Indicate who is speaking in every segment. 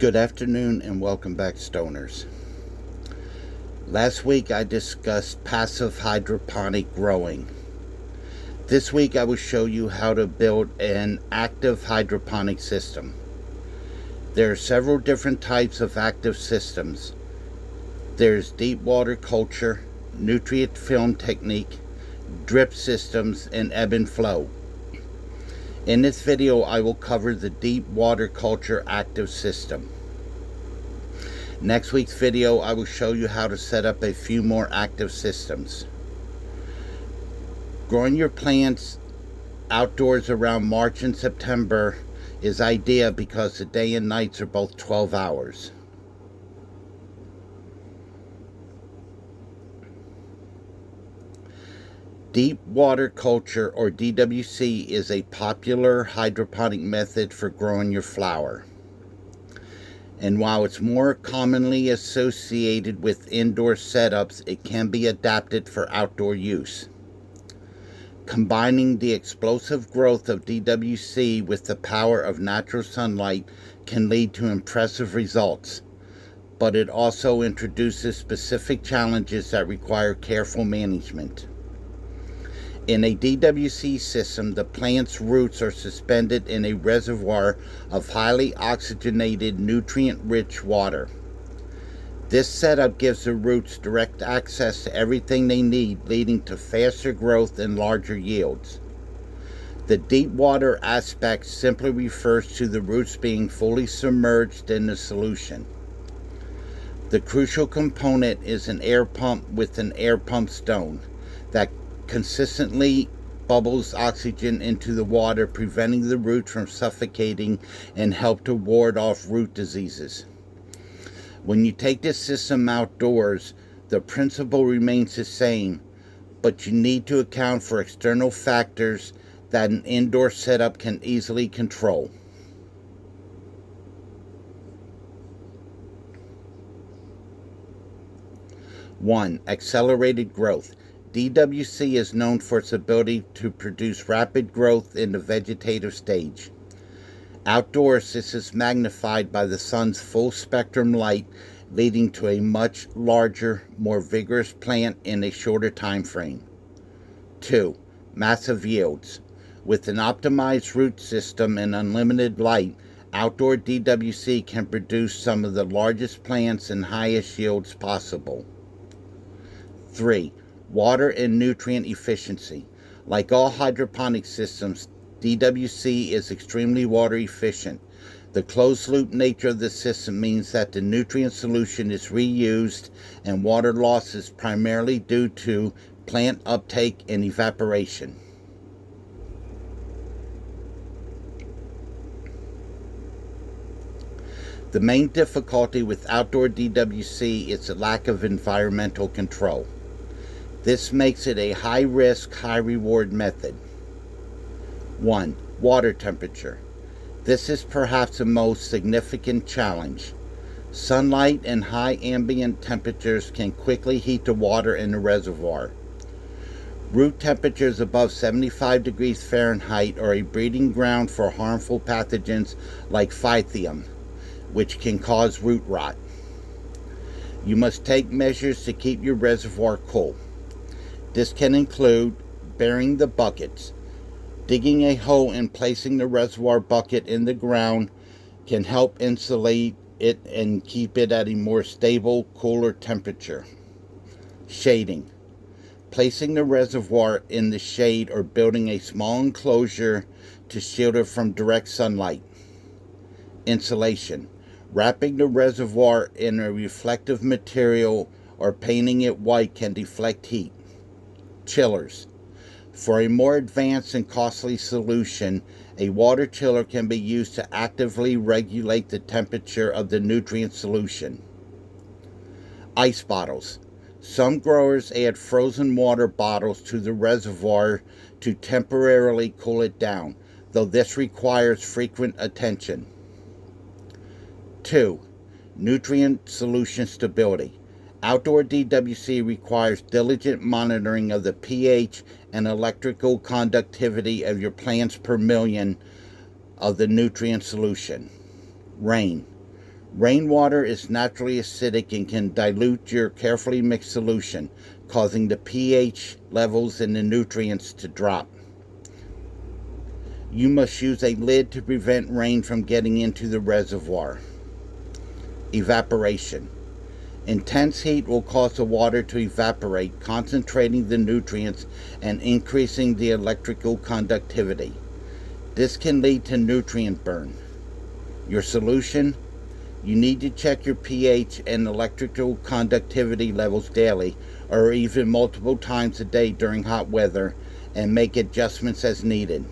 Speaker 1: Good afternoon and welcome back, Stoners. Last week I discussed passive hydroponic growing. This week I will show you how to build an active hydroponic system. There are several different types of active systems. There's deep water culture, nutrient film technique, drip systems, and ebb and flow. In this video I will cover the deep water culture active system. Next week's video I will show you how to set up a few more active systems. Growing your plants outdoors around March and September is ideal because the day and nights are both 12 hours. Deep water culture, or DWC, is a popular hydroponic method for growing your flower. And while it's more commonly associated with indoor setups, it can be adapted for outdoor use. Combining the explosive growth of DWC with the power of natural sunlight can lead to impressive results, but it also introduces specific challenges that require careful management. In a DWC system, the plant's roots are suspended in a reservoir of highly oxygenated, nutrient-rich water. This setup gives the roots direct access to everything they need, leading to faster growth and larger yields. The deep water aspect simply refers to the roots being fully submerged in the solution. The crucial component is an air pump with an air pump stone that consistently bubbles oxygen into the water, preventing the roots from suffocating and help to ward off root diseases. When you take this system outdoors, the principle remains the same, but you need to account for external factors that an indoor setup can easily control. One, accelerated growth. DWC is known for its ability to produce rapid growth in the vegetative stage. Outdoors, this is magnified by the sun's full spectrum light, leading to a much larger, more vigorous plant in a shorter time frame. 2. Massive yields. With an optimized root system and unlimited light, outdoor DWC can produce some of the largest plants and highest yields possible. 3. Water and nutrient efficiency. Like all hydroponic systems, DWC is extremely water efficient. The closed-loop nature of the system means that the nutrient solution is reused and water loss is primarily due to plant uptake and evaporation. The main difficulty with outdoor DWC is the lack of environmental control. This makes it a high-risk, high-reward method. 1. Water temperature. This is perhaps the most significant challenge. Sunlight and high ambient temperatures can quickly heat the water in the reservoir. Root temperatures above 75 degrees Fahrenheit are a breeding ground for harmful pathogens like Phythium, which can cause root rot. You must take measures to keep your reservoir cool. This can include burying the buckets. Digging a hole and placing the reservoir bucket in the ground can help insulate it and keep it at a more stable, cooler temperature. Shading. Placing the reservoir in the shade or building a small enclosure to shield it from direct sunlight. Insulation. Wrapping the reservoir in a reflective material or painting it white can deflect heat. Chillers. For a more advanced and costly solution, a water chiller can be used to actively regulate the temperature of the nutrient solution. Ice bottles. Some growers add frozen water bottles to the reservoir to temporarily cool it down, though this requires frequent attention. 2. Nutrient solution stability. Outdoor DWC requires diligent monitoring of the pH and electrical conductivity of your plants per million of the nutrient solution. Rain. Rainwater is naturally acidic and can dilute your carefully mixed solution, causing the pH levels in the nutrients to drop. You must use a lid to prevent rain from getting into the reservoir. Evaporation. Intense heat will cause the water to evaporate, concentrating the nutrients and increasing the electrical conductivity. This can lead to nutrient burn. Your solution? You need to check your pH and electrical conductivity levels daily, or even multiple times a day during hot weather, and make adjustments as needed.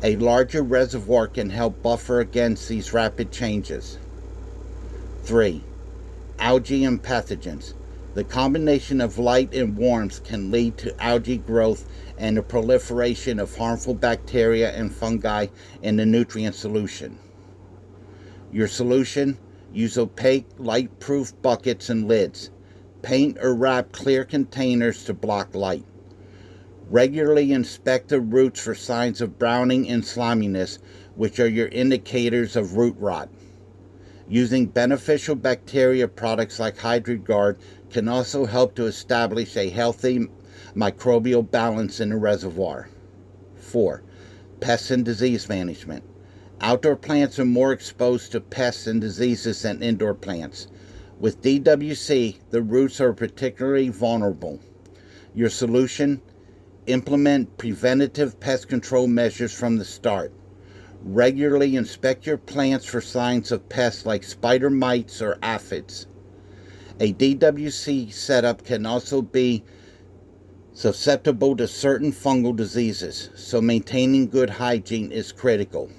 Speaker 1: A larger reservoir can help buffer against these rapid changes. 3. Algae and pathogens. The combination of light and warmth can lead to algae growth and the proliferation of harmful bacteria and fungi in the nutrient solution. Your solution? Use opaque, light-proof buckets and lids. Paint or wrap clear containers to block light. Regularly inspect the roots for signs of browning and sliminess, which are your indicators of root rot. Using beneficial bacteria products like HydroGuard can also help to establish a healthy microbial balance in the reservoir. 4. Pest and disease management. Outdoor plants are more exposed to pests and diseases than indoor plants. With DWC, the roots are particularly vulnerable. Your solution? Implement preventative pest control measures from the start. Regularly inspect your plants for signs of pests like spider mites or aphids. A DWC setup can also be susceptible to certain fungal diseases, so maintaining good hygiene is critical.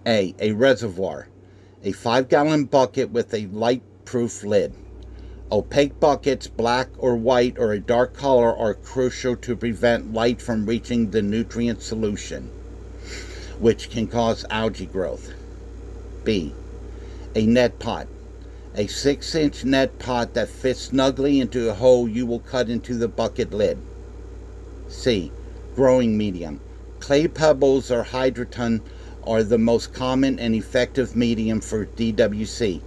Speaker 1: A reservoir. A 5-gallon bucket with a light-proof lid. Opaque buckets, black or white or a dark color, are crucial to prevent light from reaching the nutrient solution, which can cause algae growth. B. A net pot. A 6-inch net pot that fits snugly into a hole you will cut into the bucket lid. C. Growing medium. Clay pebbles or hydroton are the most common and effective medium for DWC.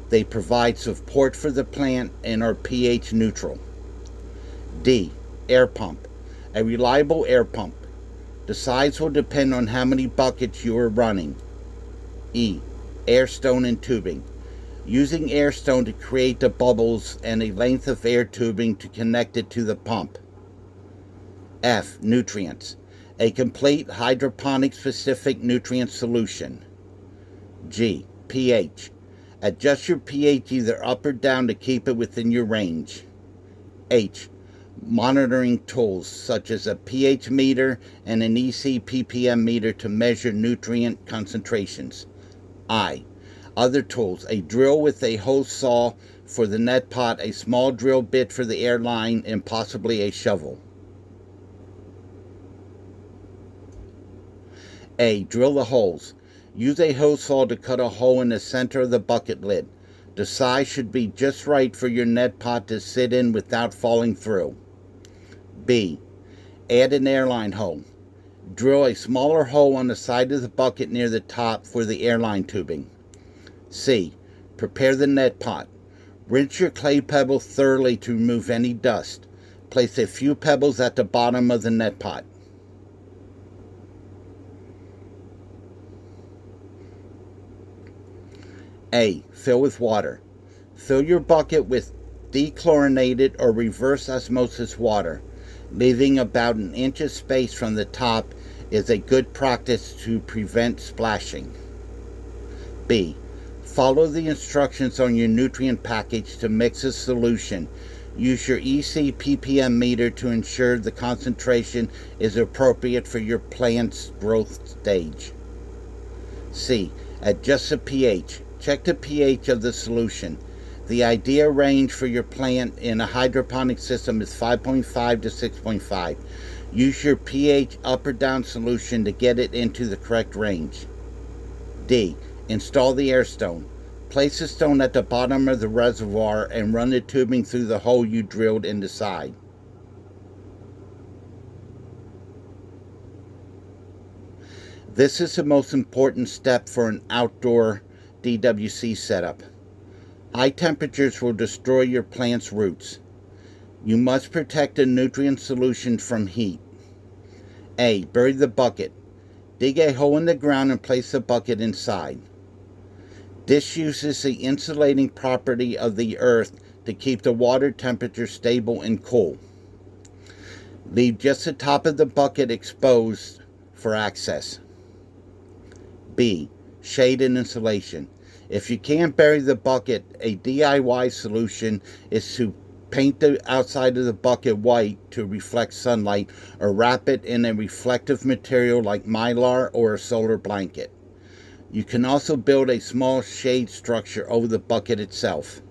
Speaker 1: They provide support for the plant and are pH neutral. D. Air pump. A reliable air pump. The size will depend on how many buckets you are running. E. Air stone and tubing. Using air stone to create the bubbles and a length of air tubing to connect it to the pump. F. Nutrients. A complete hydroponic specific nutrient solution. G. pH. Adjust your pH either up or down to keep it within your range. H. Monitoring tools such as a pH meter and an EC ppm meter to measure nutrient concentrations. I. Other tools: a drill with a hole saw for the net pot, a small drill bit for the air line, and possibly a shovel. A. Drill the holes. Use a hole saw to cut a hole in the center of the bucket lid. The size should be just right for your net pot to sit in without falling through. B. Add an airline hole. Drill a smaller hole on the side of the bucket near the top for the airline tubing. C. Prepare the net pot. Rinse your clay pebble thoroughly to remove any dust. Place a few pebbles at the bottom of the net pot. A. Fill with water. Fill your bucket with dechlorinated or reverse osmosis water. Leaving about an inch of space from the top is a good practice to prevent splashing. B. Follow the instructions on your nutrient package to mix a solution. Use your EC ppm meter to ensure the concentration is appropriate for your plant's growth stage. C. Adjust the pH. Check the pH of the solution. The ideal range for your plant in a hydroponic system is 5.5 to 6.5. Use your pH up or down solution to get it into the correct range. D. Install the air stone. Place the stone at the bottom of the reservoir and run the tubing through the hole you drilled in the side. This is the most important step for an outdoor DWC setup. High temperatures will destroy your plant's roots. You must protect the nutrient solution from heat. A. Bury the bucket. Dig a hole in the ground and place the bucket inside. This uses the insulating property of the earth to keep the water temperature stable and cool. Leave just the top of the bucket exposed for access. B. Shade and insulation. If you can't bury the bucket, a DIY solution is to paint the outside of the bucket white to reflect sunlight, or wrap it in a reflective material like Mylar or a solar blanket. You can also build a small shade structure over the bucket itself.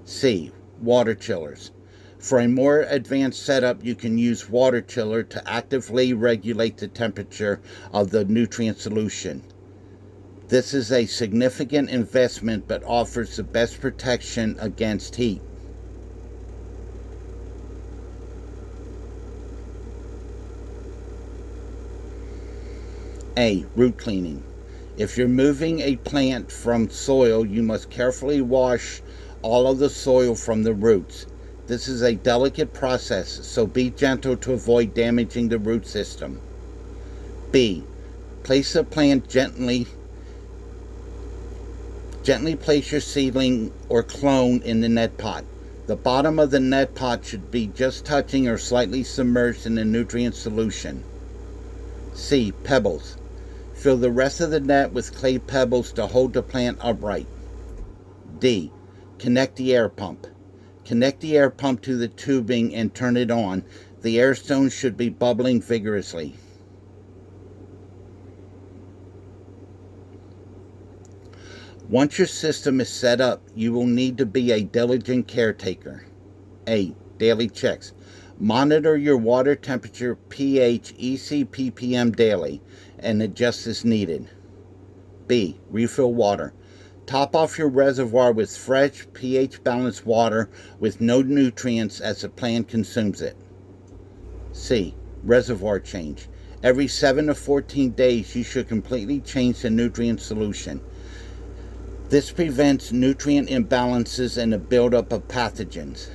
Speaker 1: C. Water chillers. For a more advanced setup, you can use water chiller to actively regulate the temperature of the nutrient solution. This is a significant investment but offers the best protection against heat. A. Root cleaning. If you're moving a plant from soil, you must carefully wash all of the soil from the roots. This is a delicate process, so be gentle to avoid damaging the root system. B. Place the plant gently. Gently place your seedling or clone in the net pot. The bottom of the net pot should be just touching or slightly submerged in the nutrient solution. C. Pebbles. Fill the rest of the net with clay pebbles to hold the plant upright. D. Connect the air pump. Connect the air pump to the tubing and turn it on. The air stone should be bubbling vigorously. Once your system is set up, you will need to be a diligent caretaker. A. Daily checks. Monitor your water temperature, pH, EC, ppm daily and adjust as needed. B. Refill water. Top off your reservoir with fresh, pH-balanced water with no nutrients as the plant consumes it. C. Reservoir change. Every 7 to 14 days, you should completely change the nutrient solution. This prevents nutrient imbalances and the buildup of pathogens.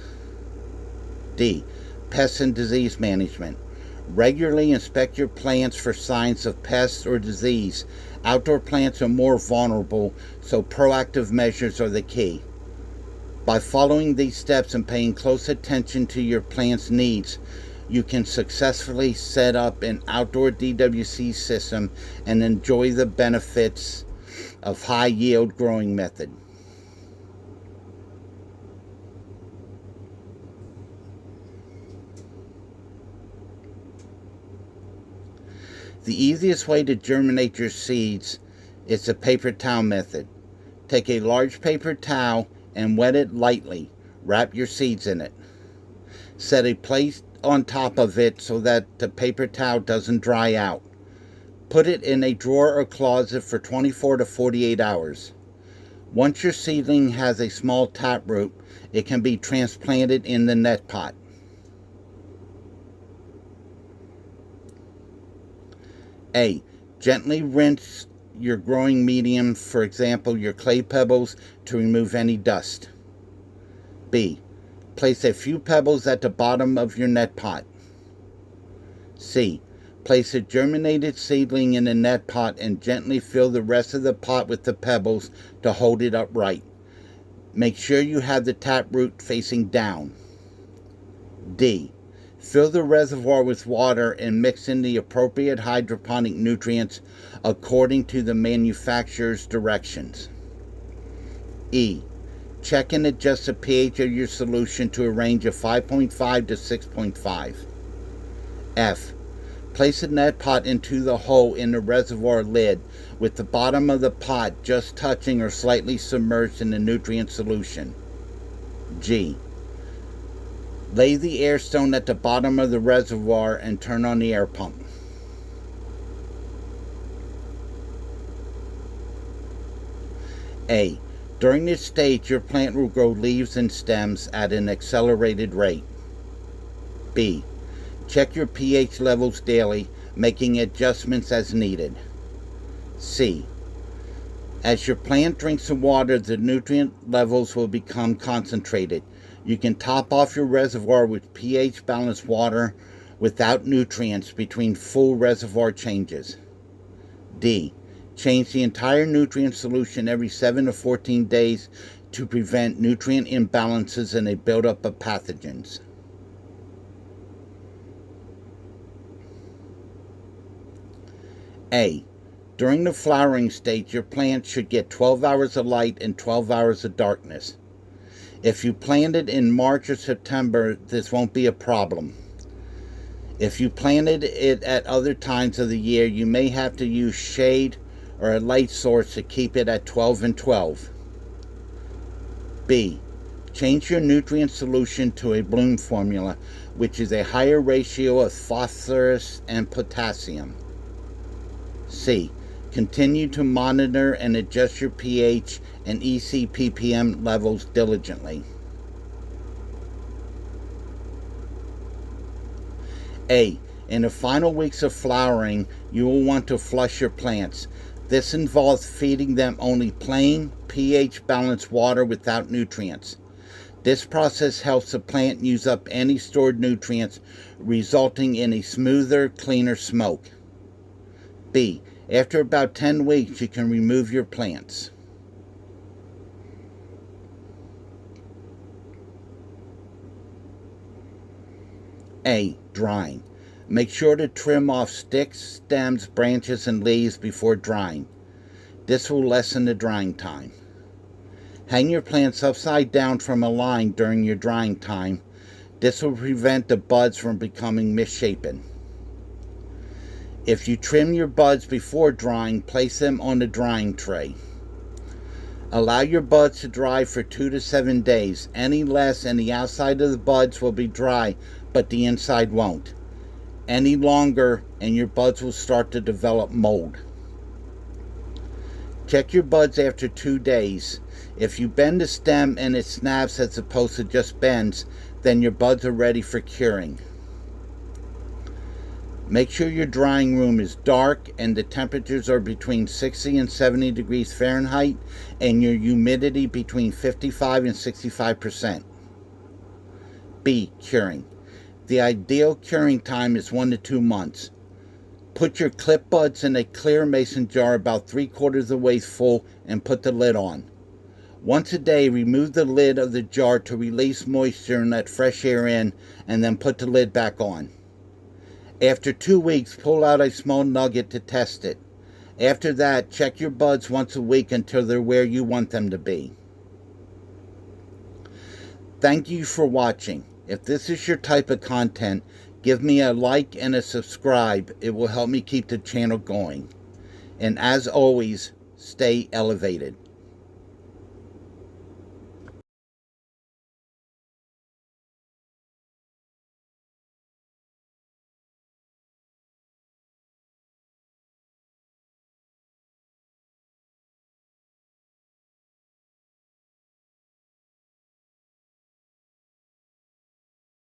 Speaker 1: D. Pest and disease management. Regularly inspect your plants for signs of pests or disease. Outdoor plants are more vulnerable, so proactive measures are the key. By following these steps and paying close attention to your plant's needs, you can successfully set up an outdoor DWC system and enjoy the benefits of high-yield growing method. The easiest way to germinate your seeds is the paper towel method. Take a large paper towel and wet it lightly. Wrap your seeds in it. Set a plate on top of it so that the paper towel doesn't dry out. Put it in a drawer or closet for 24 to 48 hours. Once your seedling has a small taproot, it can be transplanted in the net pot. A. Gently rinse your growing medium, for example, your clay pebbles, to remove any dust. B. Place a few pebbles at the bottom of your net pot. C. Place a germinated seedling in the net pot and gently fill the rest of the pot with the pebbles to hold it upright. Make sure you have the taproot facing down. D. Fill the reservoir with water and mix in the appropriate hydroponic nutrients according to the manufacturer's directions. E. Check and adjust the pH of your solution to a range of 5.5 to 6.5. F. Place the net pot into the hole in the reservoir lid with the bottom of the pot just touching or slightly submerged in the nutrient solution. G. Lay the air stone at the bottom of the reservoir and turn on the air pump. A. During this stage, your plant will grow leaves and stems at an accelerated rate. B. Check your pH levels daily, making adjustments as needed. C. As your plant drinks the water, the nutrient levels will become concentrated. You can top off your reservoir with pH balanced water without nutrients between full reservoir changes. D. Change the entire nutrient solution every 7 to 14 days to prevent nutrient imbalances and a buildup of pathogens. A. During the flowering stage, your plant should get 12 hours of light and 12 hours of darkness. If you planted in March or September, this won't be a problem. If you planted it at other times of the year, you may have to use shade or a light source to keep it at 12 and 12. B. Change your nutrient solution to a bloom formula, which is a higher ratio of phosphorus and potassium. C. Continue to monitor and adjust your pH and EC/ppm levels diligently. A. In the final weeks of flowering, you will want to flush your plants. This involves feeding them only plain, pH-balanced water without nutrients. This process helps the plant use up any stored nutrients, resulting in a smoother, cleaner smoke. B. After about 10 weeks, you can remove your plants. A. Drying. Make sure to trim off sticks, stems, branches, and leaves before drying. This will lessen the drying time. Hang your plants upside down from a line during your drying time. This will prevent the buds from becoming misshapen. If you trim your buds before drying, place them on the drying tray. Allow your buds to dry for 2 to 7 days. Any less and the outside of the buds will be dry, but the inside won't. Any longer and your buds will start to develop mold. Check your buds after 2 days. If you bend the stem and it snaps as opposed to just bends, then your buds are ready for curing. Make sure your drying room is dark and the temperatures are between 60 and 70 degrees Fahrenheit and your humidity between 55 and 65%. B. Curing. The ideal curing time is 1 to 2 months. Put your clip buds in a clear mason jar about 3/4 of the way full and put the lid on. Once a day, remove the lid of the jar to release moisture and let fresh air in, and then put the lid back on. After 2 weeks, pull out a small nugget to test it. After that, check your buds once a week until they're where you want them to be. Thank you for watching. If this is your type of content, give me a like and a subscribe. It will help me keep the channel going. And as always, stay elevated.